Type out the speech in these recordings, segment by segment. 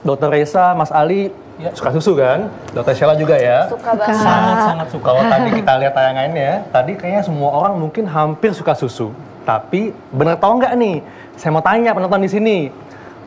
Dokter Reza, Mas Ali ya, suka susu kan? Dokter Sheila juga ya? Suka banget. Sangat suka. Kalau tadi kita lihat tayangannya, tadi kayaknya semua orang mungkin hampir suka susu. Tapi bener tau nggak nih? Saya mau tanya penonton di sini,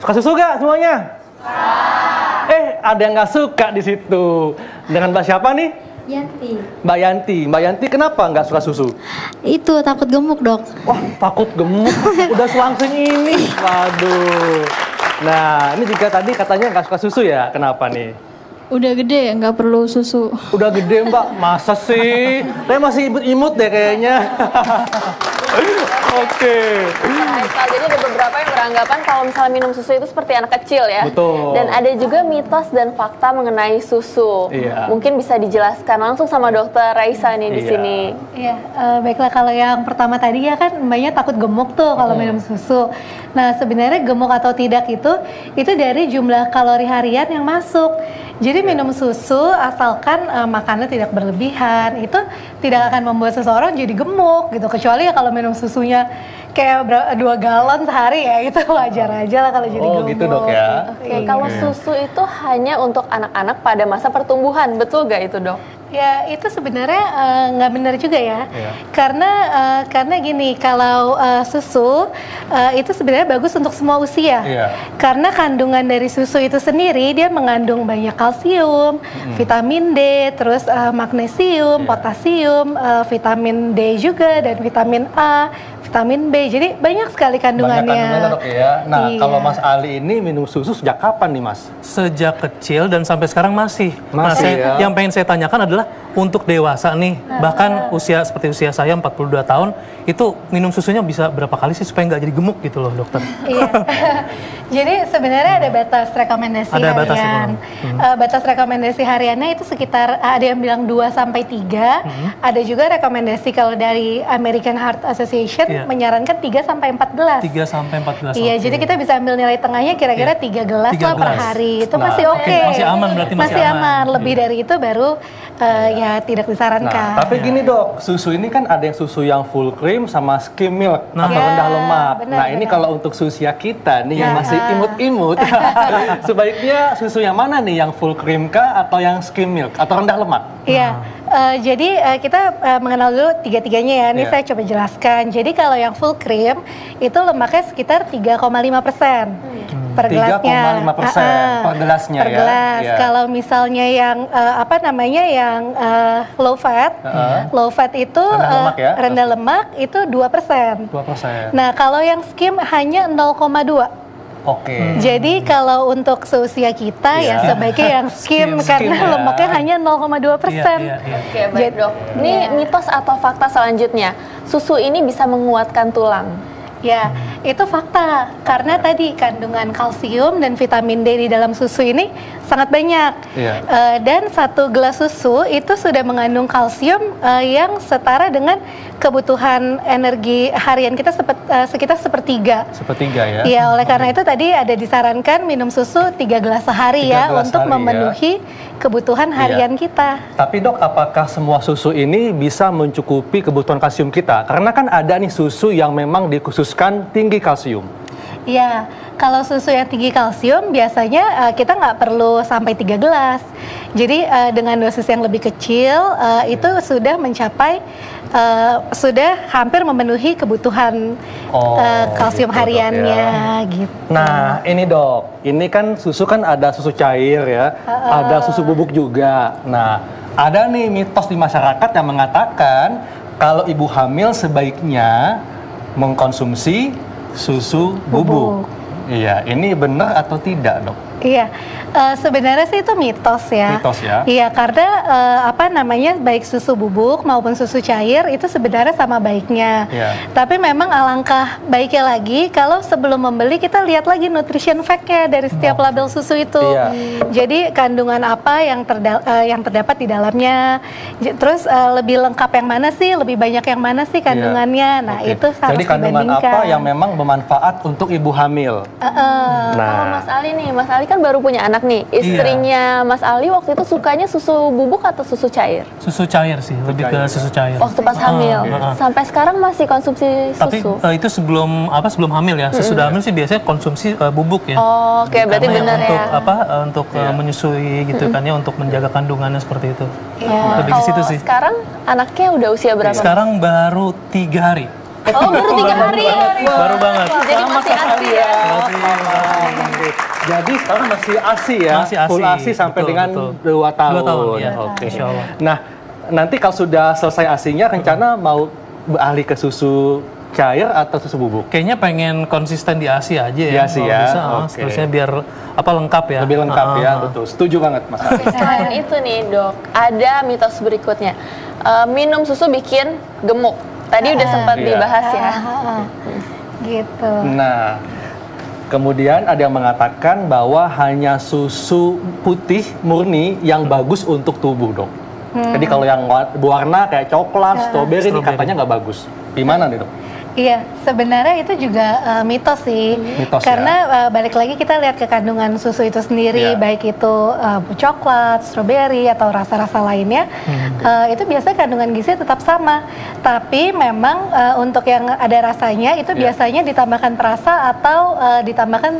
suka susu nggak semuanya? Ada yang nggak suka di situ. Dengan Mbak siapa nih? Yanti. Mbak Yanti. Mbak Yanti kenapa nggak suka susu? Itu takut gemuk, Dok. Wah, takut gemuk. Udah selangsung ini. Waduh. Nah, ini juga tadi katanya nggak suka susu ya? Kenapa nih? Udah gede, nggak perlu susu. Udah gede, Mbak. Masa sih? Saya masih imut-imut deh kayaknya. Oke. Jadi ada beberapa yang beranggapan kalau misalnya minum susu itu seperti anak kecil ya. Betul. Dan ada juga mitos dan fakta mengenai susu. Iya. Mungkin bisa dijelaskan langsung sama Dokter Raisa nih di sini. Iya, baiklah, kalau yang pertama tadi ya kan mbaknya takut gemuk tuh kalau minum susu. Nah, sebenarnya gemuk atau tidak itu dari jumlah kalori harian yang masuk. Jadi minum susu asalkan makannya tidak berlebihan, itu tidak akan membuat seseorang jadi gemuk gitu. Kecuali ya kalau minum susunya kayak 2 galon sehari ya, itu wajar aja lah kalau jadi gemuk. Oh gitu, Dok ya. Oke, kalau susu itu hanya untuk anak-anak pada masa pertumbuhan, betul gak itu, Dok? Ya, itu sebenarnya nggak benar juga ya. Karena gini, kalau susu itu sebenarnya bagus untuk semua usia. Karena kandungan dari susu itu sendiri dia mengandung banyak kalsium, vitamin D, terus magnesium, potasium, vitamin D juga, dan vitamin A, vitamin B. Jadi banyak sekali kandungannya. Banyak kandungannya, Dok ya. Nah, kalau Mas Ali ini minum susu sejak kapan nih, Mas? Sejak kecil dan sampai sekarang masih. Yang pengen saya tanyakan adalah untuk dewasa nih, bahkan usia seperti usia saya 42 tahun, itu minum susunya bisa berapa kali sih supaya nggak jadi gemuk gitu loh, dokter? Iya. Jadi sebenarnya ada batas rekomendasi harian. Batas rekomendasi hariannya itu sekitar, ada yang bilang 2 sampai 3. Ada juga rekomendasi kalau dari American Heart Association menyarankan 3 sampai 4 gelas. 3 sampai 4 gelas. Iya, jadi kita bisa ambil nilai tengahnya kira-kira 3 gelas lah per hari. Itu masih oke. Masih aman berarti, masih aman. Lebih dari itu baru ya tidak disarankan. Nah, tapi gini, Dok, susu ini kan ada yang susu yang full cream sama skim milk atau rendah lemak. Ini kalau untuk usia kita nih yang masih imut-imut, sebaiknya susu yang mana nih, yang full cream kah atau yang skim milk atau rendah lemak? Iya. Jadi kita mengenal dulu tiga-tiganya ya. Ini saya coba jelaskan. Jadi kalau yang full cream itu lemaknya sekitar 3,5% per gelasnya. 3,5% per gelasnya per gelas. Kalau misalnya yang yang low fat, itu rendah lemak itu 2%. 2%. Nah, kalau yang skim hanya 0,2. Oke. Jadi kalau untuk seusia kita ya sebaiknya yang skim karena lemaknya hanya 0,2%. Oke, baik, Dok. Ini mitos atau fakta selanjutnya, susu ini bisa menguatkan tulang? Ya, itu fakta. Karena tadi kandungan kalsium dan vitamin D di dalam susu ini sangat banyak. Dan 1 gelas susu itu sudah mengandung kalsium yang setara dengan kebutuhan energi harian kita sekitar sepertiga. Sepertiga ya? Iya, oleh karena itu tadi ada disarankan minum susu 3 gelas sehari untuk memenuhi kebutuhan harian kita. Tapi, Dok, apakah semua susu ini bisa mencukupi kebutuhan kalsium kita? Karena kan ada nih susu yang memang dikhususkan tinggi kalsium. Iya, kalau susu yang tinggi kalsium biasanya kita nggak perlu sampai 3 gelas. Jadi dengan dosis yang lebih kecil itu sudah mencapai sudah hampir memenuhi kebutuhan kalsium hariannya gitu. Nah, ini, Dok, ini kan susu kan ada susu cair ya, ada susu bubuk juga. Nah, ada nih mitos di masyarakat yang mengatakan kalau ibu hamil sebaiknya mengkonsumsi susu bubuk. Iya, ini benar atau tidak, Dok? Iya, sebenarnya sih itu mitos ya. Mitos ya? Iya, karena baik susu bubuk maupun susu cair itu sebenarnya sama baiknya. Tapi memang alangkah baiknya lagi kalau sebelum membeli kita lihat lagi nutrition fact-nya dari setiap label susu itu. Jadi kandungan apa yang terdapat di dalamnya. Terus lebih lengkap yang mana sih, lebih banyak yang mana sih kandungannya. Nah, itu harus dibandingkan. Jadi kandungan apa yang memang bermanfaat untuk ibu hamil. Kalau Mas Ali nih, Mas Ali kan baru punya anak nih. Istrinya Mas Ali waktu itu sukanya susu bubuk atau susu cair? Susu cair sih, lebih ke susu cair. Waktu pas hamil. Sampai sekarang masih konsumsi Tapi susu? itu sebelum hamil ya. Sesudah hamil sih biasanya konsumsi bubuk ya. Oh, oke, berarti benar ya. Untuk untuk menyusui gitu kan ya, untuk menjaga kandungannya seperti itu. Ya. Lebih ke situ sih. Sekarang anaknya udah usia berapa? Sekarang baru 3 hari. Oh, baru 3 hari. Baru banget. Jadi masih ASI ya. Jadi sekarang masih ASI ya? Masih ASI. Full ASI sampai Betul, dengan betul. 2 tahun. 2 tahun, ya. Oke. Insya Allah. Nah, nanti kalau sudah selesai ASI-nya, rencana mau beralih ke susu cair atau susu bubuk? Kayaknya pengen konsisten di ASI aja ya. Di ASI kalau ya, bisa, oke. seterusnya biar lengkap ya. Lebih lengkap ya, betul. Setuju banget, Mas Ali. Selain itu nih dok, ada mitos berikutnya. Minum susu bikin gemuk. Tadi udah sempat dibahas ya. Gitu. Nah, kemudian ada yang mengatakan bahwa hanya susu putih murni yang bagus untuk tubuh, dok. Jadi kalau yang berwarna kayak coklat, strawberry ini katanya nggak bagus. Gimana nih, dok? Iya, sebenarnya itu juga mitos sih. Mitos, karena balik lagi kita lihat ke kandungan susu itu sendiri, baik itu coklat, stroberi atau rasa-rasa lainnya, itu biasanya kandungan gizi tetap sama. Tapi memang untuk yang ada rasanya itu biasanya ditambahkan perasa atau ditambahkan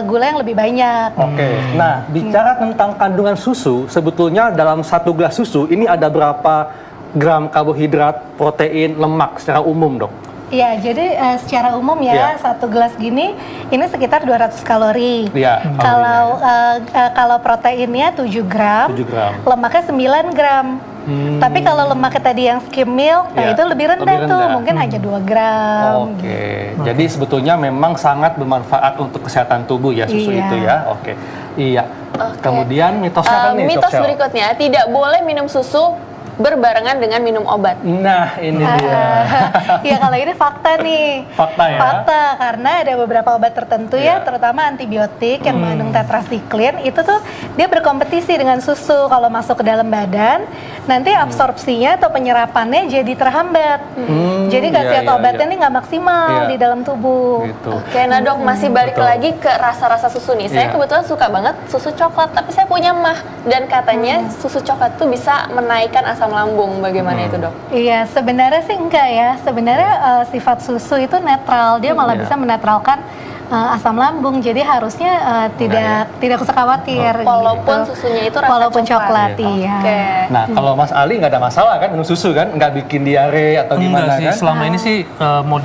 gula yang lebih banyak. Oke. Nah, bicara tentang kandungan susu, sebetulnya dalam 1 gelas susu ini ada berapa gram karbohidrat, protein, lemak secara umum, dok? Iya, jadi secara umum ya, 1 gelas gini ini sekitar 200 kalori. Iya. Kalau proteinnya 7 gram, 7 gram. lemaknya 9 gram. Tapi kalau lemaknya tadi yang skim milk, nah itu lebih rendah tuh, mungkin hanya 2 gram. Oke. Jadi sebetulnya memang sangat bermanfaat untuk kesehatan tubuh ya susu itu ya. Oke. Iya. Kemudian mitosnya kan nih, Mitos Dok Shell? berikutnya, tidak boleh minum susu berbarengan dengan minum obat. Nah, ini dia. Ya kalau ini fakta nih. Fakta ya? Fakta, karena ada beberapa obat tertentu ya, terutama antibiotik yang mengandung tetrasiklin, itu tuh dia berkompetisi dengan susu. Kalau masuk ke dalam badan, nanti absorpsinya atau penyerapannya jadi terhambat. Jadi khasiat obatnya ini nggak maksimal di dalam tubuh. Gitu. Oke, nah dok, masih balik lagi ke rasa-rasa susu nih. Saya kebetulan suka banget susu coklat, tapi saya punya mah. Dan katanya susu coklat tuh bisa menaikkan asam lambung. Bagaimana itu, dok? Iya, sebenarnya sih enggak ya. Sebenarnya sifat susu itu netral. Dia malah bisa menetralkan asam lambung. Jadi harusnya tidak usah khawatir. Walaupun gitu. susunya itu rasa walaupun coklat, Oke. iya. Nah, kalau Mas Ali nggak ada masalah kan minum susu kan? Nggak bikin diare atau gimana Enggak sih, kan? selama ini sih mau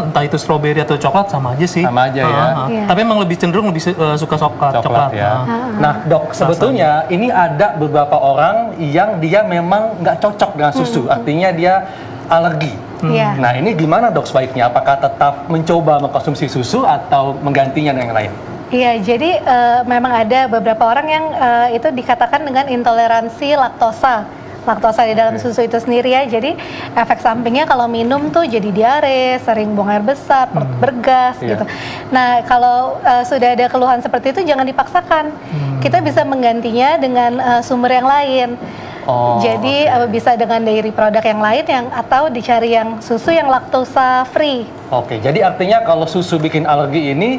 entah itu stroberi atau coklat sama aja sih. Sama aja ya. Tapi emang lebih cenderung suka coklat. Ya. Nah, dok, sebetulnya ini ada beberapa orang yang dia memang nggak cocok dengan susu, artinya dia alergi. Iya. Nah, ini gimana dok sebaiknya? Apakah tetap mencoba mengkonsumsi susu atau menggantinya dengan yang lain? Iya, jadi memang ada beberapa orang yang itu dikatakan dengan intoleransi laktosa. Laktosa di dalam susu itu sendiri ya. Jadi efek sampingnya kalau minum tuh jadi diare, sering buang air besar, perut bergas gitu. Nah, kalau sudah ada keluhan seperti itu jangan dipaksakan. Kita bisa menggantinya dengan sumber yang lain. Jadi bisa dengan dairy produk yang lain atau dicari yang susu yang laktosa free. Oke, jadi artinya kalau susu bikin alergi ini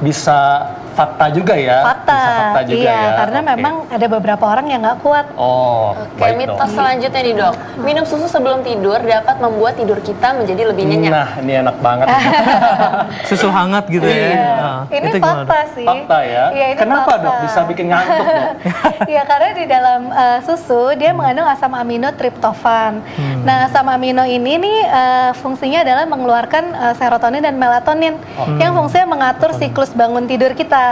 bisa fakta juga ya? Fakta, Bisa fakta juga iya, ya? karena memang ada beberapa orang yang nggak kuat. Oke, baik mitos dong. selanjutnya nih dok. Minum susu sebelum tidur dapat membuat tidur kita menjadi lebih nyenyak. Nah, ini enak banget. Susu hangat gitu ya. Ini itu gimana? fakta sih. Fakta ya? Iya, ini Kenapa fakta. dok bisa bikin ngantuk dok? Ya karena di dalam susu dia mengandung asam amino triptofan. Nah, asam amino ini nih fungsinya adalah mengeluarkan serotonin dan melatonin yang fungsinya mengatur siklus bangun tidur kita.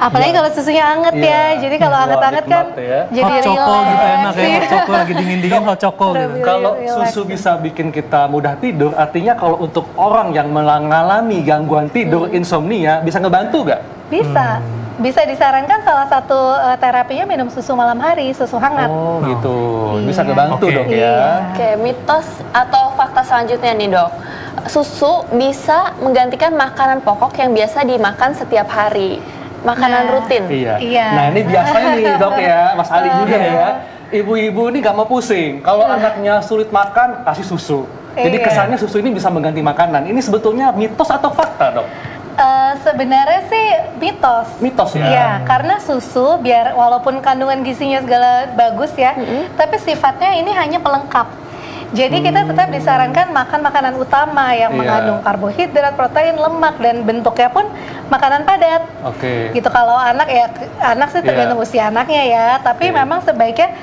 Apalagi kalau susunya anget ya. Jadi kalau anget-anget kan nikmat ya. jadi Hot choco relax. gitu enak ya, hot choco lagi dingin-dingin hot choco gitu. Kalau relax susu bisa bikin kita mudah tidur, artinya kalau untuk orang yang mengalami gangguan tidur, insomnia, bisa ngebantu nggak? Bisa. Bisa disarankan salah satu terapinya minum susu malam hari, susu hangat. Oh gitu, bisa ngebantu Oke. dok ya. Oke, mitos atau fakta selanjutnya nih dok. Susu bisa menggantikan makanan pokok yang biasa dimakan setiap hari. Makanan rutin. Iya. Nah ini biasanya nih dok ya, Mas Ali juga ya. Ibu-ibu ini nggak mau pusing. Kalau anaknya sulit makan, kasih susu. Jadi kesannya susu ini bisa mengganti makanan. Ini sebetulnya mitos atau fakta dok? Sebenarnya sih mitos. Mitos ya? Iya, karena susu biar walaupun kandungan gizinya segala bagus ya, tapi sifatnya ini hanya pelengkap. Jadi kita tetap disarankan makan makanan utama yang mengandung karbohidrat, protein, lemak, dan bentuknya pun makanan padat. Gitu kalau anak ya, anak sih tergantung usia anaknya ya. Tapi memang sebaiknya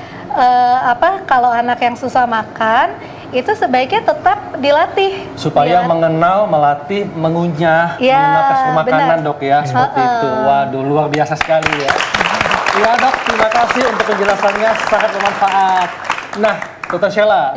kalau anak yang susah makan itu sebaiknya tetap dilatih supaya mengenal, melatih, mengunyah tekstur makanan dok ya, seperti itu. Waduh, luar biasa sekali ya. Ya dok, terima kasih untuk penjelasannya, sangat bermanfaat. Nah, Dr. Sheila,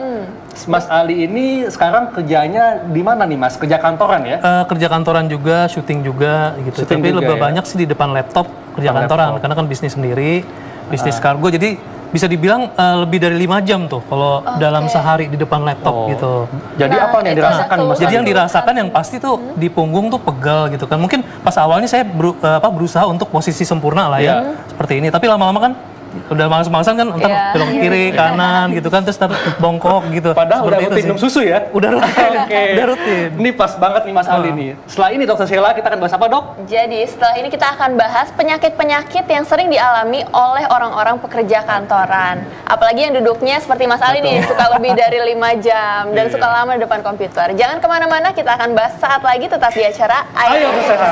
Mas Ali ini sekarang kerjanya di mana nih Mas? Kerja kantoran ya? Kerja kantoran juga, syuting juga gitu. Tapi lebih banyak sih di depan laptop kerja kantoran, karena kan bisnis sendiri, bisnis kargo, jadi bisa dibilang lebih dari 5 jam tuh kalau dalam sehari di depan laptop gitu. Jadi apa yang dirasakan Mas? Jadi yang dirasakan yang pasti tuh di punggung tuh pegal gitu kan. Mungkin pas awalnya saya berusaha untuk posisi sempurna lah ya, seperti ini. Tapi lama-lama kan udah males-malesan kan, entar belok kiri, kanan gitu kan, terus bongkok gitu. Padahal udah rutin minum susu ya? Udah rutin, udah rutin. Ini pas banget nih Mas Ali nih. Setelah ini Dr. Sheila kita akan bahas apa dok? Jadi setelah ini kita akan bahas penyakit-penyakit yang sering dialami oleh orang-orang pekerja kantoran. Apalagi yang duduknya seperti Mas Ali nih, suka lebih dari 5 jam dan suka lama di depan komputer. Jangan kemana-mana, kita akan bahas saat lagi tetap di acara Ayo Bersama.